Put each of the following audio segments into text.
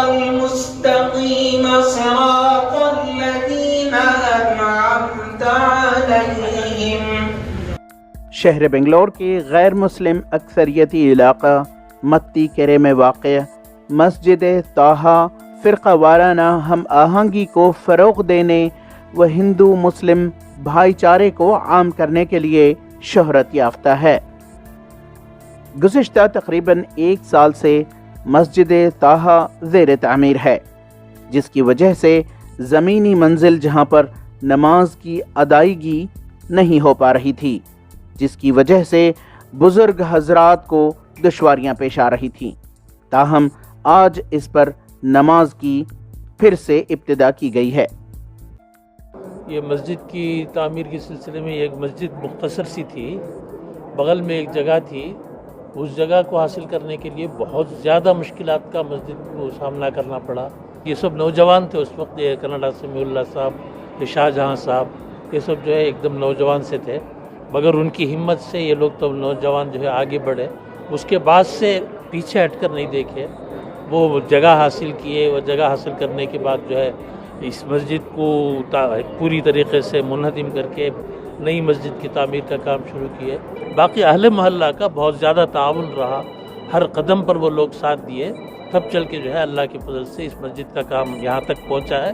المستقيم صراط الذين أنعمت عليهم. شہر بنگلور کے غیر مسلم اکثریتی علاقہ متی کرے میں واقع مسجد طٰہٰ فرقہ وارانہ ہم آہنگی کو فروغ دینے و ہندو مسلم بھائی چارے کو عام کرنے کے لیے شہرت یافتہ ہے۔ گزشتہ تقریباً 1 سال سے مسجد طٰہٰ زیر تعمیر ہے، جس کی وجہ سے زمینی منزل جہاں پر نماز کی ادائیگی نہیں ہو پا رہی تھی، جس کی وجہ سے بزرگ حضرات کو دشواریاں پیش آ رہی تھیں۔ تاہم آج اس پر نماز کی پھر سے ابتدا کی گئی ہے۔ یہ مسجد کی تعمیر کے سلسلے میں ایک مسجد مختصر سی تھی، بغل میں ایک جگہ تھی، اس جگہ کو حاصل کرنے کے لیے بہت زیادہ مشکلات کا مسجد کو سامنا کرنا پڑا۔ یہ سب نوجوان تھے اس وقت، یہ کینیڈا سے میول اللہ صاحب، یہ شاہ جہاں صاحب، یہ سب جو ہے ایک دم نوجوان سے تھے، مگر ان کی ہمت سے یہ لوگ تو نوجوان جو ہے آگے بڑھے، اس کے بعد سے پیچھے ہٹ کر نہیں دیکھے، وہ جگہ حاصل کیے، وہ جگہ حاصل کرنے کے بعد جو ہے اس مسجد کو پوری طریقے سے منہدم کر کے نئی مسجد کی تعمیر کا کام شروع کیے۔ باقی اہل محلہ کا بہت زیادہ تعاون رہا، ہر قدم پر وہ لوگ ساتھ دیے، تب چل کے جو ہے اللہ کے فضل سے اس مسجد کا کام یہاں تک پہنچا ہے۔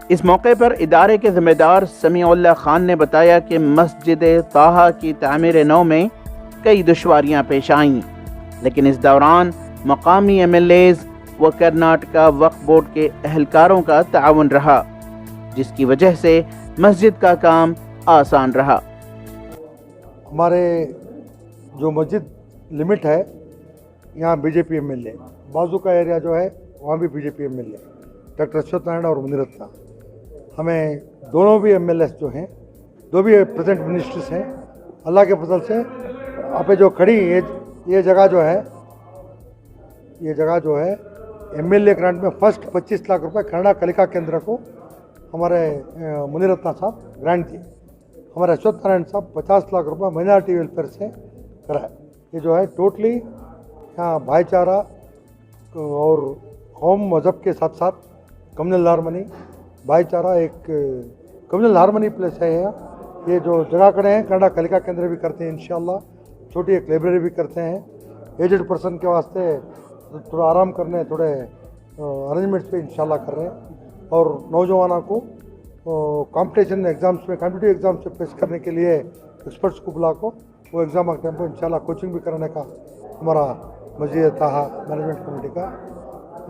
اس موقع پر ادارے کے ذمہ دار سمیع اللہ خان نے بتایا کہ مسجد طٰہٰ کی تعمیر نو میں کئی دشواریاں پیش آئیں، لیکن اس دوران مقامی MLAs و کرناٹکا وقف بورڈ کے اہلکاروں کا تعاون رہا، جس کی وجہ سے مسجد کا کام آسان رہا۔ ہمارے جو مسجد لمٹ ہے یہاں BJP MLA، بازو کا ایریا جو ہے وہاں بھی BJP MLA doctor Ashwath Narayan اور منی رتنا، ہمیں دونوں بھی MLAs جو ہیں، دو بھی پریزنٹ منسٹرز ہیں، اللہ کے فضل سے آپ جو کھڑی یہ جگہ جو ہے MLA گرانٹ میں فرسٹ 25 لاکھ روپے کینیڈا کلکا کیندر کو ہمارے منی رتنا صاحب گرانٹ دی، ہمارے اشوت نارائن صاحب 50 لاکھ روپے مائنارٹی ویلفیئر سے کرائے۔ یہ جو ہے ٹوٹلی یہاں بھائی چارہ اور قوم مذہب کے ساتھ ساتھ کمیونل ہارمنی بھائی چارہ ایک کمیونل ہارمنی پلیس ہے یہاں۔ یہ جو جگہ کھڑے ہیں کینیڈا کلکا کیندر بھی کرتے ہیں انشاءاللہ، چھوٹی ایک لائبریری بھی کرتے ہیں، ایجڈ پرسن کے واسطے تھوڑا آرام کرنے تھوڑے ارینجمنٹس پہ انشاءاللہ کر رہے ہیں، اور نوجوانوں کو کمپٹیشن ایگزامس میں کمپٹیٹیو ایگزام سے فیس کرنے کے لیے ایکسپرٹس کو بلا کو وہ ایگزام کے ٹائم پہ انشاءاللہ کوچنگ بھی کرنے کا ہمارا مسجد طٰہٰ مینجمنٹ کمیٹی کا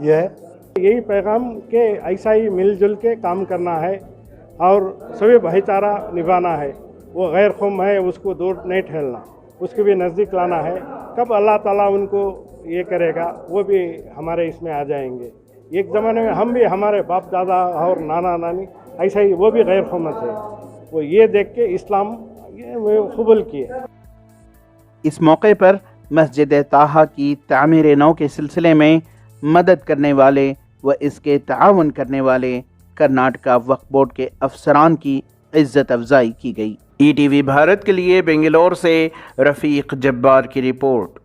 یہ ہے۔ یہی پیغام کہ ایسا ہی مل جل کے کام کرنا ہے اور سبھی بھائی چارہ نبھانا ہے، وہ غیر قوم ہے اس کو دور نہیں ٹھہرنا، اس کو بھی نزدیک لانا ہے۔ کب اللہ تعالیٰ ان کو یہ کرے گا وہ بھی ہمارے اس میں آ جائیں گے۔ ایک زمانے میں ہم بھی ہمارے باپ دادا اور نانا نانی ایسا ہی وہ بھی غیر قوم تھے، وہ یہ دیکھ کے اسلام قبول کیے۔ اس موقع پر مسجد طٰہٰ کی تعمیر نو کے سلسلے میں مدد کرنے والے و اس کے تعاون کرنے والے کرناٹکا وقف بورڈ کے افسران کی عزت افزائی کی گئی۔ ETV بھارت کے لیے بنگلور سے رفیق جبار کی رپورٹ۔